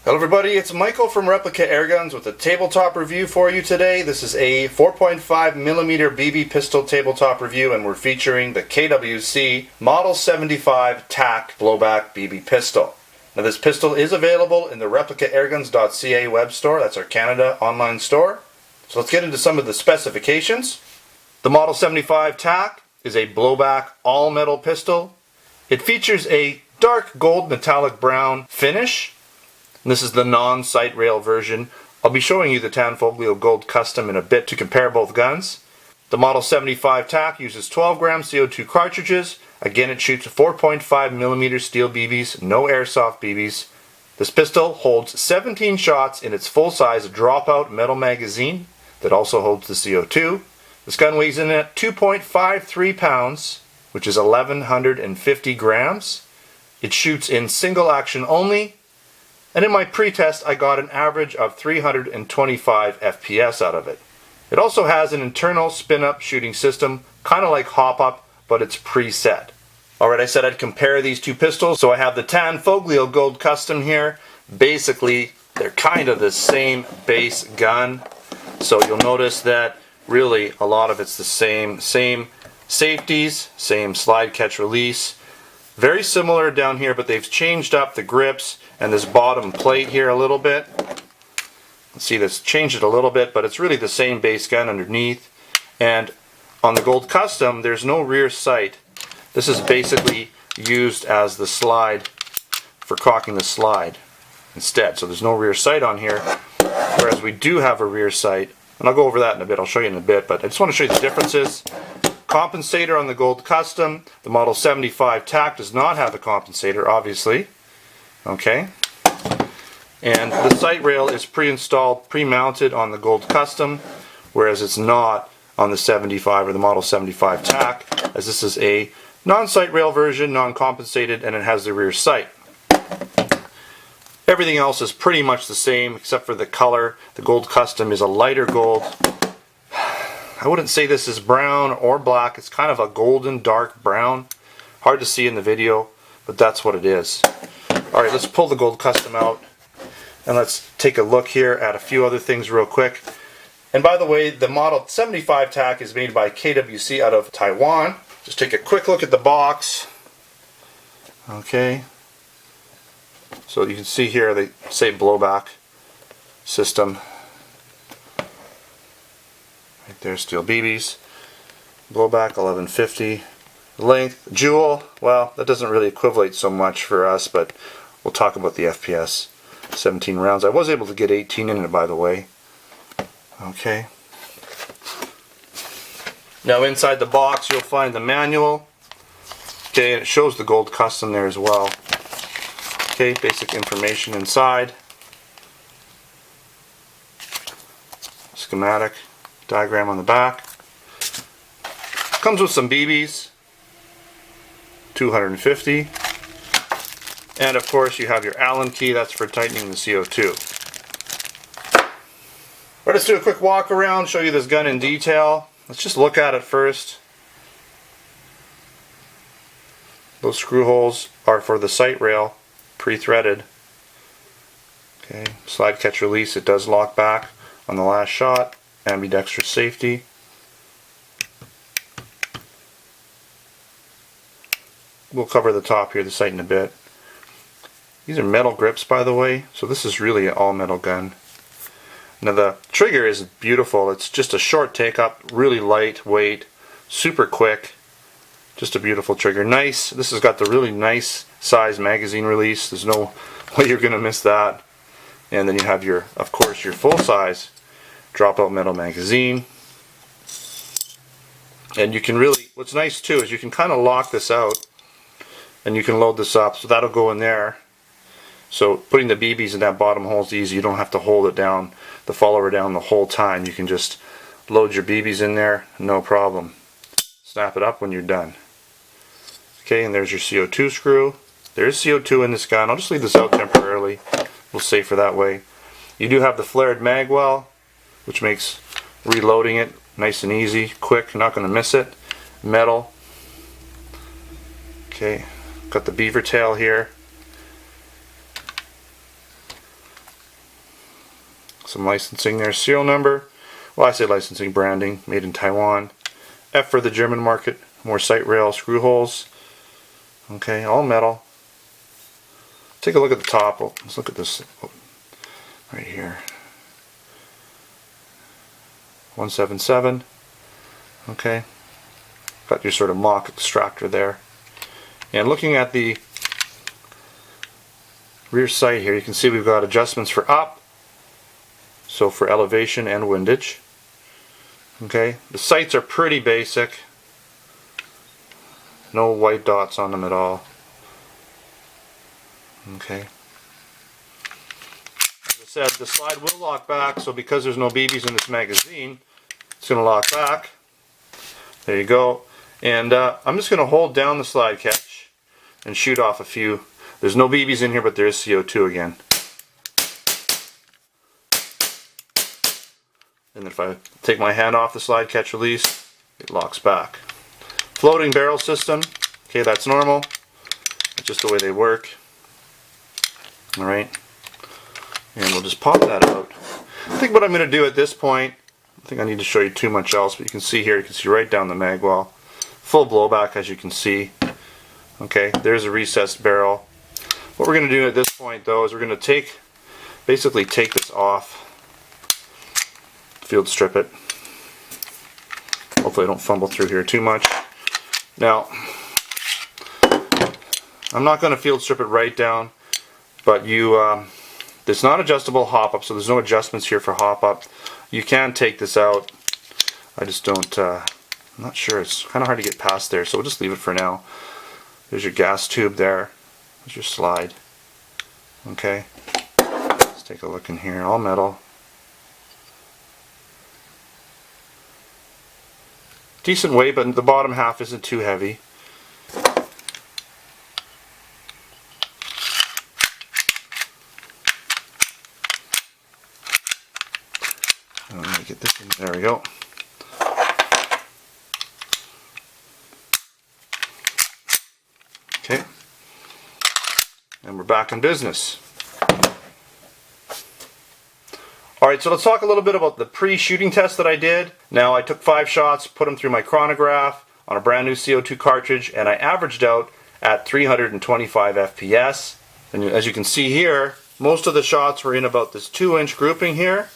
Hello everybody, it's Michael from Replica Airguns with a tabletop review for you today. This is a 4.5mm BB pistol tabletop review, and we're featuring the KWC Model 75 Tac Blowback BB Pistol. Now this pistol is available in the replicaairguns.ca web store. That's our Canada online store. So let's get into some of the specifications. The Model 75 Tac is a blowback all-metal pistol. It features a dark gold metallic brown finish. This is the non-sight rail version. I'll be showing you the Tanfoglio Gold Custom in a bit to compare both guns. The Model 75 Tac uses 12 gram CO2 cartridges. Again, it shoots 4.5mm steel BBs, no airsoft BBs. This pistol holds 17 shots in its full-size dropout metal magazine that also holds the CO2. This gun weighs in at 2.53 pounds, which is 1,150 grams. It shoots in single action only. And in my pre-test, I got an average of 325 FPS out of it. It also has an internal spin-up shooting system, kind of like hop-up, but it's preset. Alright, I said I'd compare these two pistols, so I have the Tanfoglio Gold Custom here. Basically, they're kind of the same base gun, so you'll notice that really a lot of it's the same safeties, same slide catch release. Very similar down here, but they've changed up the grips and this bottom plate here a little bit. See, this changed it a little bit, but it's really the same base gun underneath. And on the Gold Custom, there's no rear sight. This is basically used as the slide for cocking the slide instead. So there's no rear sight on here, whereas we do have a rear sight. And I'll go over that in a bit. I'll show you in a bit, but I just want to show you the differences. Compensator on the Gold Custom. The Model 75 Tac does not have a compensator, obviously. Okay. And the sight rail is pre-installed, pre-mounted on the Gold Custom, whereas it's not on the 75 or the Model 75 Tac, as this is a non-sight rail version, non-compensated, and it has the rear sight. Everything else is pretty much the same except for the color. The Gold Custom is a lighter gold. I wouldn't say this is brown or black. It's kind of a golden dark brown. Hard to see in the video, but that's what it is. Alright, let's pull the Gold Custom out and let's take a look here at a few other things real quick. And by the way, the Model 75 Tac is made by KWC out of Taiwan. Just take a quick look at the box. Okay. So you can see here they say blowback system. Right there, steel BBs. Blowback 1150. Length, jewel, well, that doesn't really equivalent so much for us, but we'll talk about the FPS. 17 rounds. I was able to get 18 in it, by the way. Okay. Now inside the box you'll find the manual. Okay, and it shows the Gold Custom there as well. Okay, basic information inside. Schematic, diagram on the back. Comes with some BBs. 250. And of course you have your Allen key, that's for tightening the CO2. Let's do a quick walk around, show you this gun in detail. Let's just look at it first. Those screw holes are for the sight rail, pre-threaded. Okay, slide catch release, it does lock back on the last shot. Ambidextrous safety. We'll cover the top here, the sight in a bit. These are metal grips, by the way, so this is really an all-metal gun. Now the trigger is beautiful. It's just a short take-up, really lightweight, super quick. Just a beautiful trigger. Nice. This has got the really nice size magazine release. There's no way you're going to miss that. And then you have your, of course, your full-size dropout metal magazine. And you can really, what's nice too is you can kind of lock this out and you can load this up, so that'll go in there. So putting the BBs in that bottom hole is easy. You don't have to hold it down, the follower down the whole time. You can just load your BBs in there, no problem. Snap it up when you're done. Okay, and there's your CO2 screw. There's CO2 in this gun. I'll just leave this out temporarily. We'll safer that way. You do have the flared mag well, which makes reloading it nice and easy, quick, not going to miss it. Metal. Okay, got the beaver tail here. Some licensing there, serial number. Well, I say licensing, branding, made in Taiwan. F for the German market. More sight rail screw holes. Okay, all metal. Take a look at the top. Oh, let's look at this right here. 177. Okay, got your sort of mock extractor there. And looking at the rear sight here, you can see we've got adjustments for up, so for elevation and windage. Okay, the sights are pretty basic. No white dots on them at all. Okay. As I said, the slide will lock back, so because there's no BBs in this magazine, it's going to lock back. There you go. And I'm just going to hold down the slide catch and shoot off a few. There's no BBs in here, but there is CO2 again. And if I take my hand off the slide catch release, it locks back. Floating barrel system. Okay, that's normal. That's just the way they work. Alright. And we'll just pop that out. I think what I'm going to do at this point, I think I need to show you too much else, but you can see here, you can see right down the mag wall. Full blowback, as you can see. Okay, there's a recessed barrel. What we're going to do at this point, though, is we're going to basically take this off. Field strip it. Hopefully I don't fumble through here too much. Now, I'm not going to field strip it right down, but it's not adjustable hop up, so there's no adjustments here for hop up. You can take this out. I just don't, I'm not sure. It's kind of hard to get past there, so we'll just leave it for now. There's your gas tube there. There's your slide. Okay. Let's take a look in here. All metal. Decent weight, but the bottom half isn't too heavy. Let me get this in. There we go. Okay. And we're back in business. Alright, so let's talk a little bit about the pre-shooting test that I did. Now, I took 5 shots, put them through my chronograph on a brand new CO2 cartridge, and I averaged out at 325 FPS. And as you can see here, most of the shots were in about this 2-inch grouping here,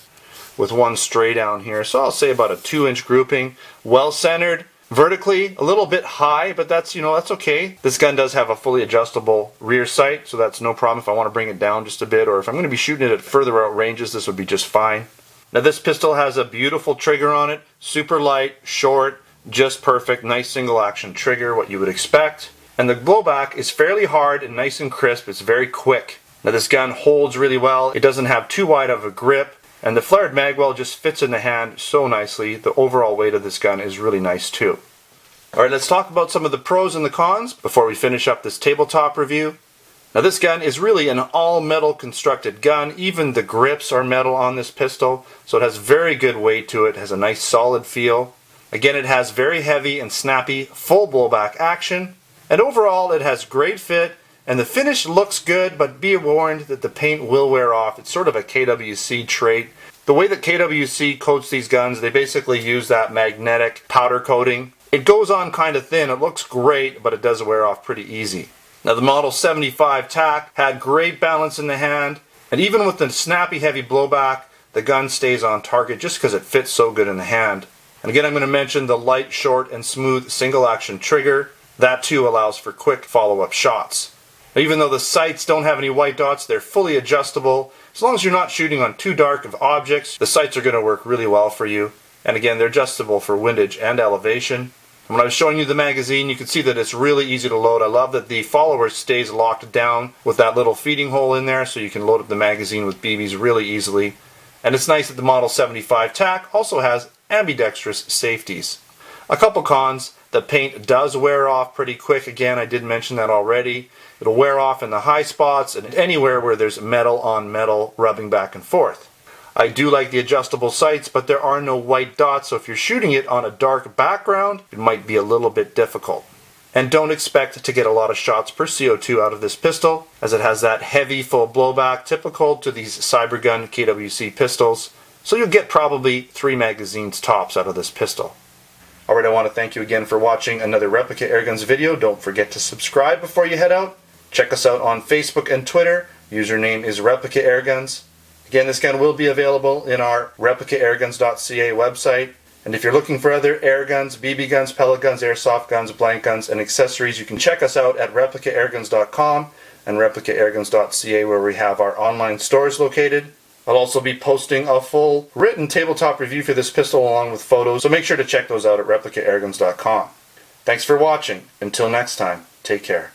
with one stray down here. So I'll say about a 2-inch grouping, well centered. Vertically, a little bit high, but that's okay. This gun does have a fully adjustable rear sight, so that's no problem if I want to bring it down just a bit, or if I'm going to be shooting it at further out ranges, this would be just fine. Now this pistol has a beautiful trigger on it, super light, short, just perfect, nice single action trigger, what you would expect. And the blowback is fairly hard and nice and crisp, it's very quick. Now this gun holds really well, it doesn't have too wide of a grip, and the flared magwell just fits in the hand so nicely. The overall weight of this gun is really nice too. Alright, let's talk about some of the pros and the cons before we finish up this tabletop review. Now this gun is really an all metal constructed gun. Even the grips are metal on this pistol, so it has very good weight to it. It has a nice solid feel. Again, it has very heavy and snappy full blowback action. And overall it has great fit. And the finish looks good, but be warned that the paint will wear off. It's sort of a KWC trait. The way that KWC coats these guns, they basically use that magnetic powder coating. It goes on kind of thin. It looks great, but it does wear off pretty easy. Now the Model 75 Tac had great balance in the hand, and even with the snappy heavy blowback, the gun stays on target just because it fits so good in the hand. And again, I'm going to mention the light, short, and smooth single action trigger. That too allows for quick follow-up shots. Even though the sights don't have any white dots, they're fully adjustable. As long as you're not shooting on too dark of objects, the sights are going to work really well for you. And again, they're adjustable for windage and elevation. And when I was showing you the magazine, you can see that it's really easy to load. I love that the follower stays locked down with that little feeding hole in there, so you can load up the magazine with BBs really easily. And it's nice that the Model 75 Tac also has ambidextrous safeties. A couple cons: the paint does wear off pretty quick. Again, I did mention that already. It'll wear off in the high spots and anywhere where there's metal on metal rubbing back and forth. I do like the adjustable sights, but there are no white dots, so if you're shooting it on a dark background, it might be a little bit difficult. And don't expect to get a lot of shots per CO2 out of this pistol, as it has that heavy full blowback typical to these Cybergun KWC pistols. So you'll get probably 3 magazines tops out of this pistol. Alright, I want to thank you again for watching another Replica Airguns video. Don't forget to subscribe before you head out. Check us out on Facebook and Twitter. Username is Replica Airguns. Again, this gun will be available in our replicaairguns.ca website. And if you're looking for other air guns, BB guns, pellet guns, airsoft guns, blank guns, and accessories, you can check us out at replicaairguns.com and replicaairguns.ca, where we have our online stores located. I'll also be posting a full written tabletop review for this pistol along with photos, so make sure to check those out at replicaairguns.com. Thanks for watching. Until next time, take care.